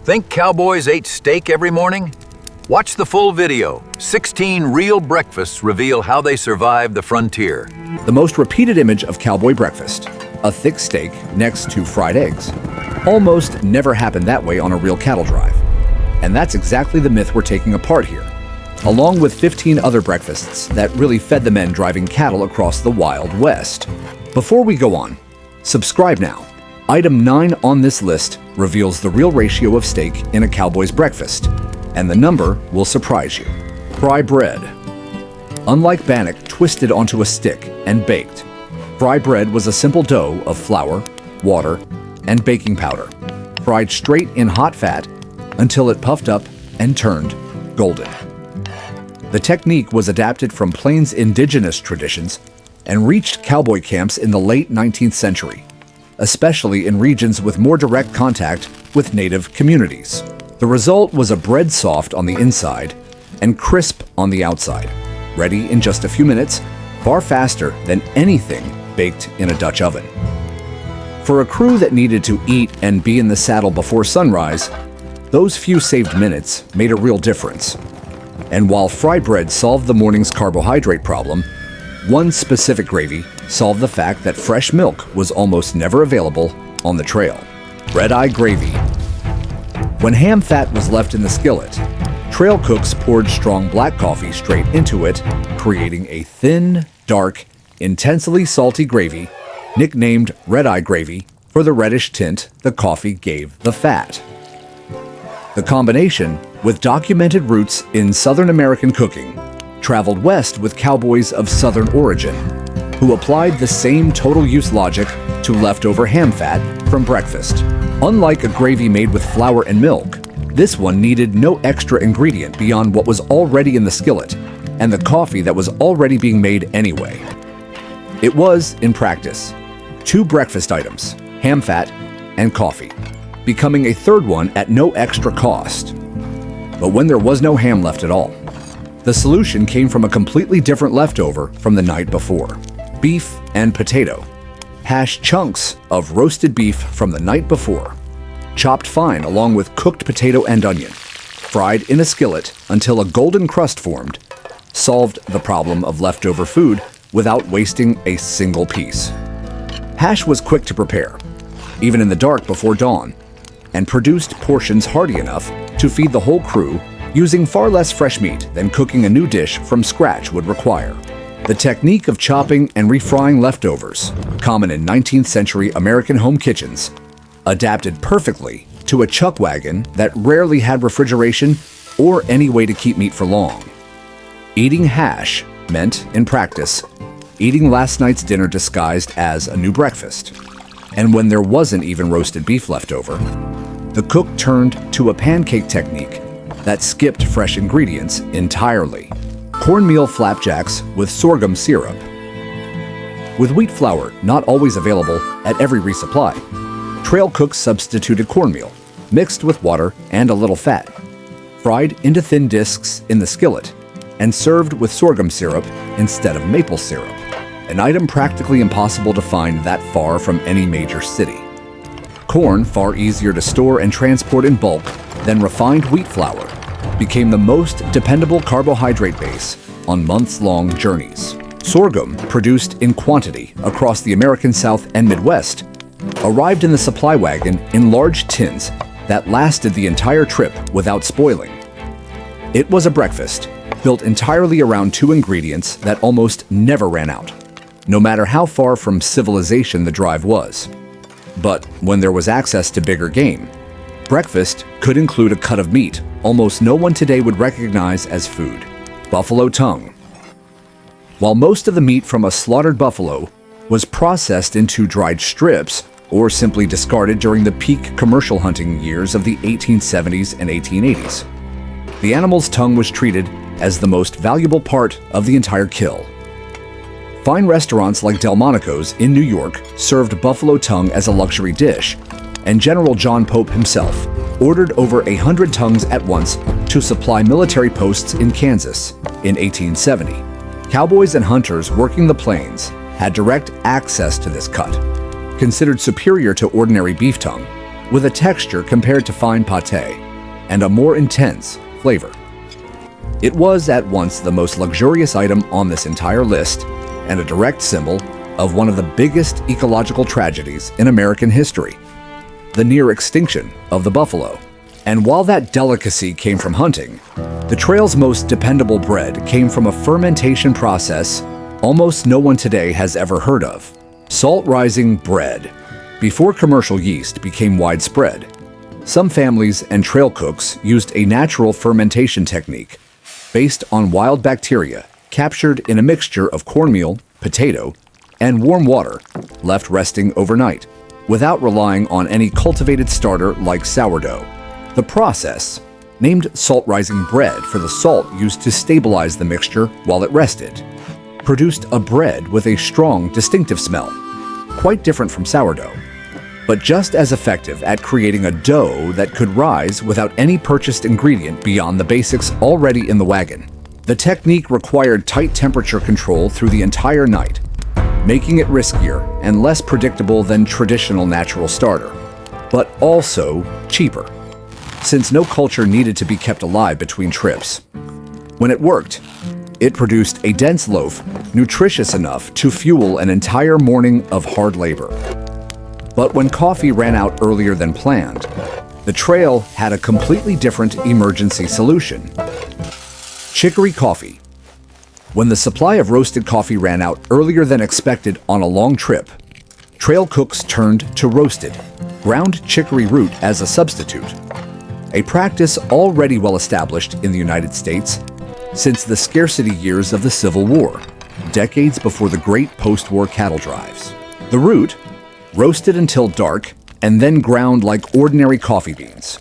Think cowboys ate steak every morning? Watch the full video. 16 real breakfasts reveal how they survived the frontier. The most repeated image of cowboy breakfast, a thick steak next to fried eggs, almost never happened that way on a real cattle drive. And that's exactly the myth we're taking apart here, along with 15 other breakfasts that really fed the men driving cattle across the Wild West. Before we go on, subscribe now. Item 9 on this list reveals the real ratio of steak in a cowboy's breakfast, and the number will surprise you. Fry bread. Unlike bannock twisted onto a stick and baked, fry bread was a simple dough of flour, water, and baking powder, fried straight in hot fat until it puffed up and turned golden. The technique was adapted from Plains indigenous traditions and reached cowboy camps in the late 19th century, especially in regions with more direct contact with native communities. The result was a bread soft on the inside and crisp on the outside, ready in just a few minutes, far faster than anything baked in a Dutch oven. For a crew that needed to eat and be in the saddle before sunrise, those few saved minutes made a real difference. And while fry bread solved the morning's carbohydrate problem, one specific gravy solved the fact that fresh milk was almost never available on the trail. Red-eye gravy. When ham fat was left in the skillet, trail cooks poured strong black coffee straight into it, creating a thin, dark, intensely salty gravy, nicknamed red-eye gravy for the reddish tint the coffee gave the fat. The combination, with documented roots in Southern American cooking, traveled west with cowboys of Southern origin, who applied the same total use logic to leftover ham fat from breakfast. Unlike a gravy made with flour and milk, this one needed no extra ingredient beyond what was already in the skillet and the coffee that was already being made anyway. It was, in practice, 2 breakfast items, ham fat and coffee, becoming a third one at no extra cost. But when there was no ham left at all, the solution came from a completely different leftover from the night before: beef and potato. Hash chunks of roasted beef from the night before, chopped fine along with cooked potato and onion, fried in a skillet until a golden crust formed, solved the problem of leftover food without wasting a single piece. Hash was quick to prepare, even in the dark before dawn, and produced portions hearty enough to feed the whole crew, using far less fresh meat than cooking a new dish from scratch would require. The technique of chopping and refrying leftovers, common in 19th century American home kitchens, adapted perfectly to a chuck wagon that rarely had refrigeration or any way to keep meat for long. Eating hash meant, in practice, eating last night's dinner disguised as a new breakfast. And when there wasn't even roasted beef left over, the cook turned to a pancake technique that skipped fresh ingredients entirely. Cornmeal flapjacks with sorghum syrup. With wheat flour not always available at every resupply, trail cooks substituted cornmeal, mixed with water and a little fat, fried into thin discs in the skillet, and served with sorghum syrup instead of maple syrup, an item practically impossible to find that far from any major city. Corn, far easier to store and transport in bulk than refined wheat flour, became the most dependable carbohydrate base on months-long journeys. Sorghum, produced in quantity across the American South and Midwest, arrived in the supply wagon in large tins that lasted the entire trip without spoiling. It was a breakfast built entirely around 2 ingredients that almost never ran out, no matter how far from civilization the drive was. But when there was access to bigger game, breakfast could include a cut of meat almost no one today would recognize as food: buffalo tongue. While most of the meat from a slaughtered buffalo was processed into dried strips or simply discarded during the peak commercial hunting years of the 1870s and 1880s, the animal's tongue was treated as the most valuable part of the entire kill. Fine restaurants like Delmonico's in New York served buffalo tongue as a luxury dish, and General John Pope himself ordered over 100 tongues at once to supply military posts in Kansas in 1870. Cowboys and hunters working the plains had direct access to this cut. Considered superior to ordinary beef tongue, with a texture compared to fine pâté and a more intense flavor. It was at once the most luxurious item on this entire list and a direct symbol of one of the biggest ecological tragedies in American history, the near extinction of the buffalo. And while that delicacy came from hunting, the trail's most dependable bread came from a fermentation process almost no one today has ever heard of: salt-rising bread. Before commercial yeast became widespread, some families and trail cooks used a natural fermentation technique based on wild bacteria captured in a mixture of cornmeal, potato, and warm water left resting overnight, without relying on any cultivated starter like sourdough. The process, named salt-rising bread for the salt used to stabilize the mixture while it rested, produced a bread with a strong, distinctive smell, quite different from sourdough, but just as effective at creating a dough that could rise without any purchased ingredient beyond the basics already in the wagon. The technique required tight temperature control through the entire night, making it riskier and less predictable than traditional natural starter, but also cheaper, since no culture needed to be kept alive between trips. When it worked, it produced a dense loaf, nutritious enough to fuel an entire morning of hard labor. But when coffee ran out earlier than planned, the trail had a completely different emergency solution: chicory coffee. When the supply of roasted coffee ran out earlier than expected on a long trip, trail cooks turned to roasted, ground chicory root as a substitute, a practice already well established in the United States since the scarcity years of the Civil War, decades before the great post-war cattle drives. The root, roasted until dark and then ground like ordinary coffee beans,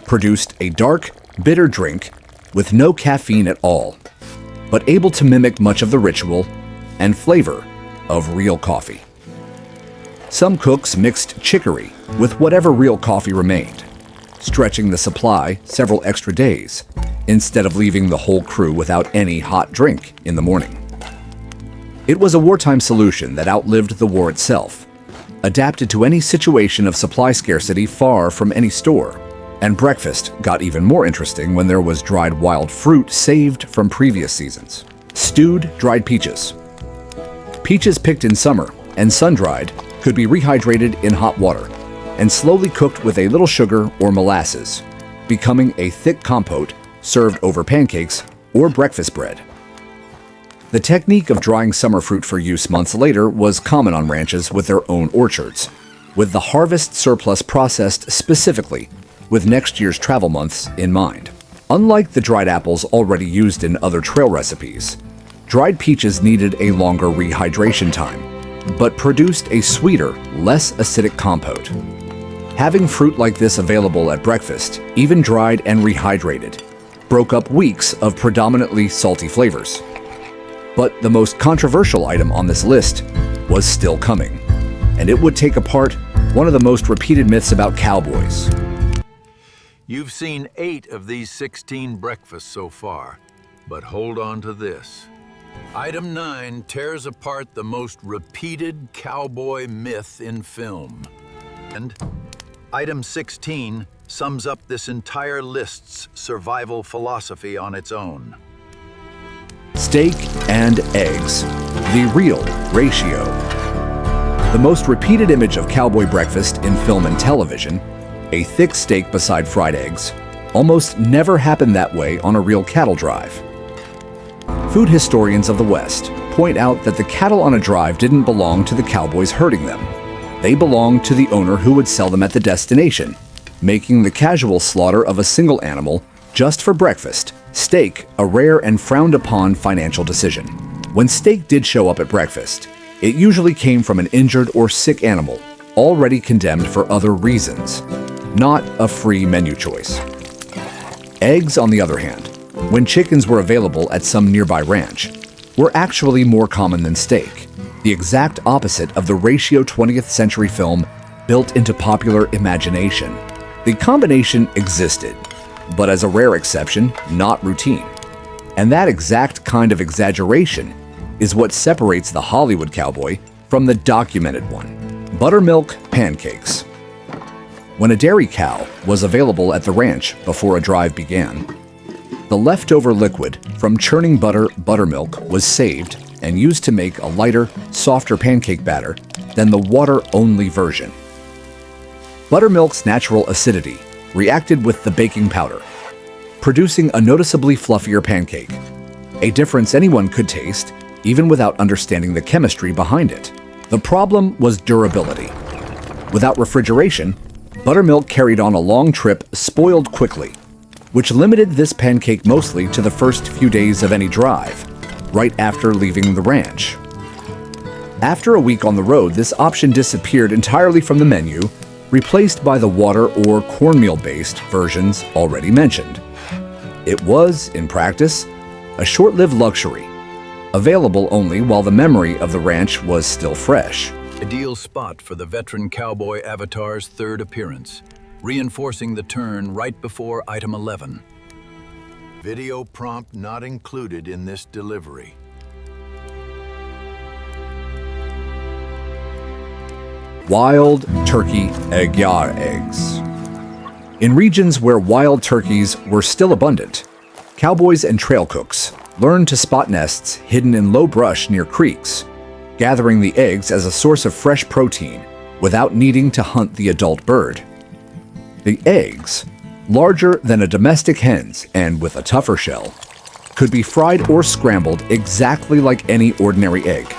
produced a dark, bitter drink with no caffeine at all, but able to mimic much of the ritual and flavor of real coffee. Some cooks mixed chicory with whatever real coffee remained, stretching the supply several extra days instead of leaving the whole crew without any hot drink in the morning. It was a wartime solution that outlived the war itself, adapted to any situation of supply scarcity far from any store. And breakfast got even more interesting when there was dried wild fruit saved from previous seasons. Stewed dried peaches. Peaches picked in summer and sun-dried could be rehydrated in hot water and slowly cooked with a little sugar or molasses, becoming a thick compote served over pancakes or breakfast bread. The technique of drying summer fruit for use months later was common on ranches with their own orchards, with the harvest surplus processed specifically with next year's travel months in mind. Unlike the dried apples already used in other trail recipes, dried peaches needed a longer rehydration time, but produced a sweeter, less acidic compote. Having fruit like this available at breakfast, even dried and rehydrated, broke up weeks of predominantly salty flavors. But the most controversial item on this list was still coming, and it would take apart one of the most repeated myths about cowboys. You've seen 8 of these 16 breakfasts so far, but hold on to this. Item 9 tears apart the most repeated cowboy myth in film. And item 16 sums up this entire list's survival philosophy on its own. Steak and eggs, the real ratio. The most repeated image of cowboy breakfast in film and television, a thick steak beside fried eggs, almost never happened that way on a real cattle drive. Food historians of the West point out that the cattle on a drive didn't belong to the cowboys herding them. They belonged to the owner who would sell them at the destination, making the casual slaughter of a single animal just for breakfast, steak a rare and frowned upon financial decision. When steak did show up at breakfast, it usually came from an injured or sick animal, already condemned for other reasons, not a free menu choice. Eggs, on the other hand, when chickens were available at some nearby ranch, were actually more common than steak, the exact opposite of the ratio 20th century film built into popular imagination. The combination existed, but as a rare exception, not routine. And that exact kind of exaggeration is what separates the Hollywood cowboy from the documented one. Buttermilk pancakes. when a dairy cow was available at the ranch before a drive began. The leftover liquid from churning buttermilk was saved and used to make a lighter, softer pancake batter than the water-only version. Buttermilk's natural acidity reacted with the baking powder, producing a noticeably fluffier pancake, a difference anyone could taste even without understanding the chemistry behind it. The problem was durability. Without refrigeration, buttermilk carried on a long trip spoiled quickly, which limited this pancake mostly to the first few days of any drive, right after leaving the ranch. After a week on the road, this option disappeared entirely from the menu, replaced by the water or cornmeal-based versions already mentioned. It was, in practice, a short-lived luxury, available only while the memory of the ranch was still fresh. Ideal spot for the veteran cowboy avatar's third appearance, reinforcing the turn right before item 11. Video prompt not included in this delivery. Wild turkey egg-yar eggs. In regions where wild turkeys were still abundant, cowboys and trail cooks learned to spot nests hidden in low brush near creeks, gathering the eggs as a source of fresh protein without needing to hunt the adult bird. The eggs, larger than a domestic hen's and with a tougher shell, could be fried or scrambled exactly like any ordinary egg,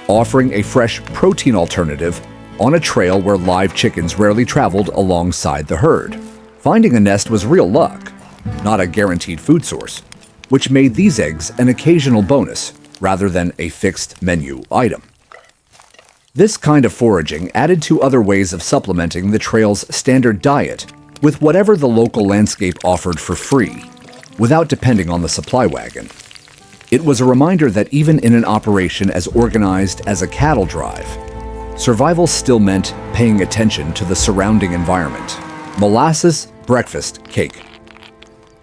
offering a fresh protein alternative on a trail where live chickens rarely traveled alongside the herd. Finding a nest was real luck, not a guaranteed food source, which made these eggs an occasional bonus rather than a fixed menu item. This kind of foraging added to other ways of supplementing the trail's standard diet with whatever the local landscape offered for free, without depending on the supply wagon. It was a reminder that even in an operation as organized as a cattle drive, survival still meant paying attention to the surrounding environment. Molasses breakfast cake.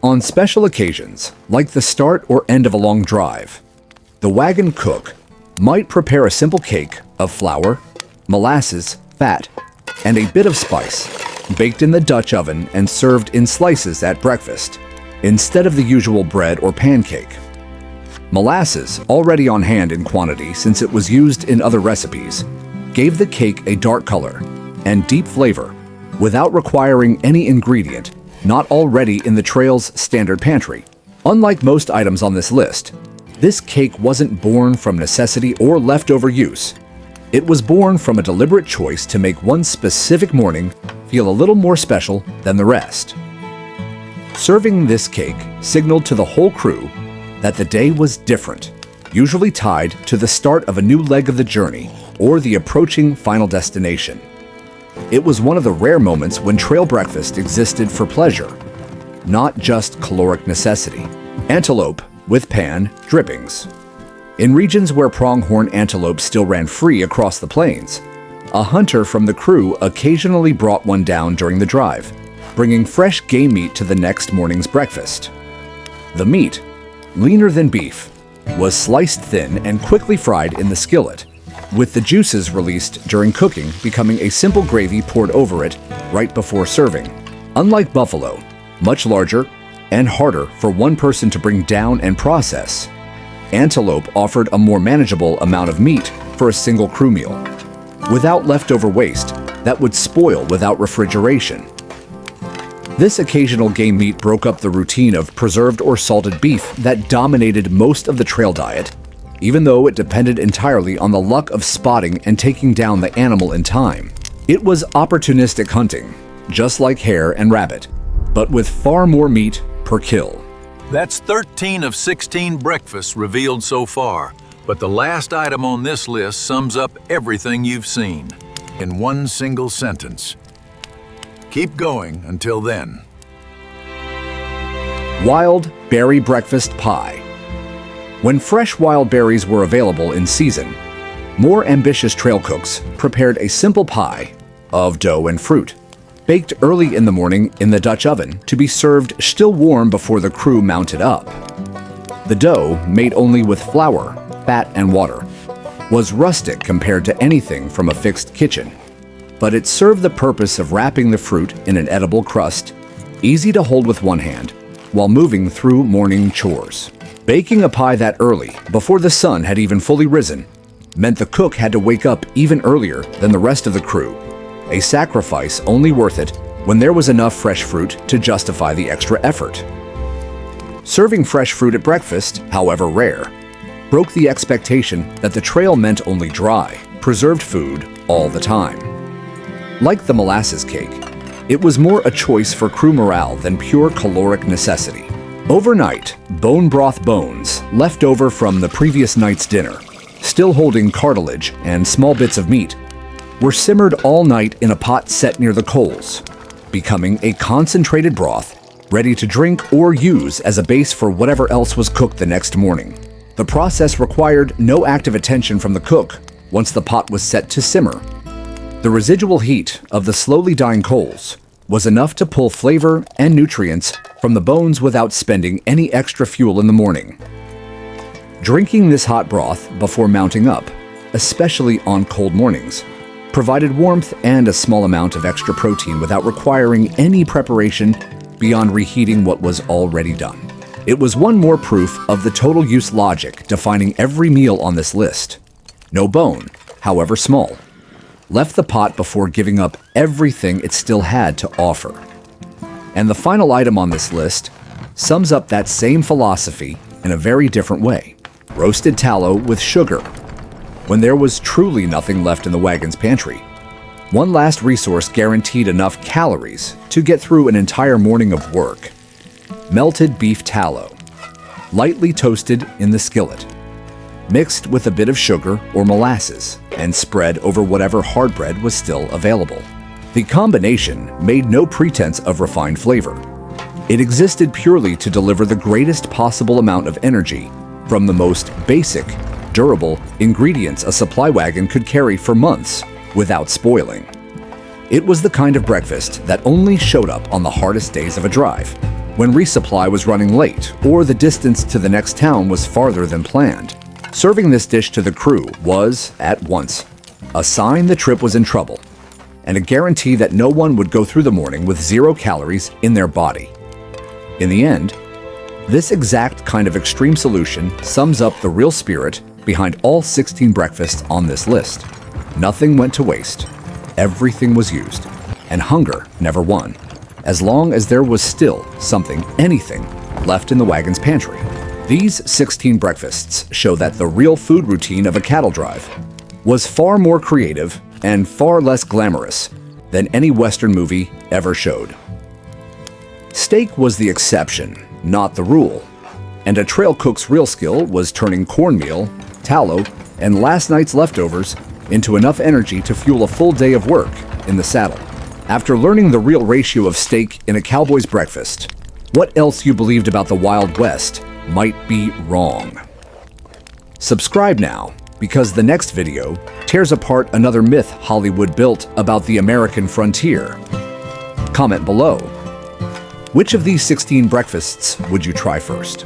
On special occasions, like the start or end of a long drive, the wagon cook might prepare a simple cake of flour, molasses, fat, and a bit of spice, baked in the Dutch oven and served in slices at breakfast, instead of the usual bread or pancake. Molasses, already on hand in quantity since it was used in other recipes, gave the cake a dark color and deep flavor without requiring any ingredient not already in the trail's standard pantry. Unlike most items on this list, this cake wasn't born from necessity or leftover use. It was born from a deliberate choice to make one specific morning feel a little more special than the rest. Serving this cake signaled to the whole crew that the day was different, usually tied to the start of a new leg of the journey or the approaching final destination. It was one of the rare moments when trail breakfast existed for pleasure, not just caloric necessity. Antelope with pan drippings. In regions where pronghorn antelope still ran free across the plains, a hunter from the crew occasionally brought one down during the drive, bringing fresh game meat to the next morning's breakfast. The meat, leaner than beef, was sliced thin and quickly fried in the skillet, with the juices released during cooking becoming a simple gravy poured over it right before serving. Unlike buffalo, much larger and harder for one person to bring down and process, antelope offered a more manageable amount of meat for a single crew meal, without leftover waste that would spoil without refrigeration. This occasional game meat broke up the routine of preserved or salted beef that dominated most of the trail diet, even though it depended entirely on the luck of spotting and taking down the animal in time. It was opportunistic hunting, just like hare and rabbit, but with far more meat per kill. That's 13 of 16 breakfasts revealed so far, but the last item on this list sums up everything you've seen in one single sentence. Keep going until then. Wild berry breakfast pie. When fresh wild berries were available in season, more ambitious trail cooks prepared a simple pie of dough and fruit, baked early in the morning in the Dutch oven to be served still warm before the crew mounted up. The dough, made only with flour, fat, and water, was rustic compared to anything from a fixed kitchen. but it served the purpose of wrapping the fruit in an edible crust, easy to hold with one hand, while moving through morning chores. Baking a pie that early, before the sun had even fully risen, meant the cook had to wake up even earlier than the rest of the crew, a sacrifice only worth it when there was enough fresh fruit to justify the extra effort. Serving fresh fruit at breakfast, however rare, broke the expectation that the trail meant only dry, preserved food all the time. Like the molasses cake, it was more a choice for crew morale than pure caloric necessity. Overnight, bone broth bones, left over from the previous night's dinner, still holding cartilage and small bits of meat, were simmered all night in a pot set near the coals, becoming a concentrated broth ready to drink or use as a base for whatever else was cooked the next morning. The process required no active attention from the cook once the pot was set to simmer. The residual heat of the slowly dying coals was enough to pull flavor and nutrients from the bones without spending any extra fuel in the morning. Drinking this hot broth before mounting up, especially on cold mornings, provided warmth and a small amount of extra protein without requiring any preparation beyond reheating what was already done. It was one more proof of the total use logic defining every meal on this list. No bone, however small, left the pot before giving up everything it still had to offer. And the final item on this list sums up that same philosophy in a very different way. Roasted tallow with sugar. When there was truly nothing left in the wagon's pantry, one last resource guaranteed enough calories to get through an entire morning of work. Melted beef tallow, lightly toasted in the skillet, mixed with a bit of sugar or molasses, and spread over whatever hard bread was still available. The combination made no pretense of refined flavor. It existed purely to deliver the greatest possible amount of energy from the most basic, durable ingredients a supply wagon could carry for months without spoiling. It was the kind of breakfast that only showed up on the hardest days of a drive, when resupply was running late or the distance to the next town was farther than planned. Serving this dish to the crew was, at once, a sign the trip was in trouble, and a guarantee that no one would go through the morning with 0 calories in their body. In the end, this exact kind of extreme solution sums up the real spirit behind all 16 breakfasts on this list. Nothing went to waste, everything was used, and hunger never won, as long as there was still something, anything, left in the wagon's pantry. These 16 breakfasts show that the real food routine of a cattle drive was far more creative and far less glamorous than any Western movie ever showed. Steak was the exception, not the rule, and a trail cook's real skill was turning cornmeal, tallow, and last night's leftovers into enough energy to fuel a full day of work in the saddle. After learning the real ratio of steak in a cowboy's breakfast, what else you believed about the Wild West might be wrong. Subscribe now, because the next video tears apart another myth Hollywood built about the American frontier. Comment below. Which of these 16 breakfasts would you try first?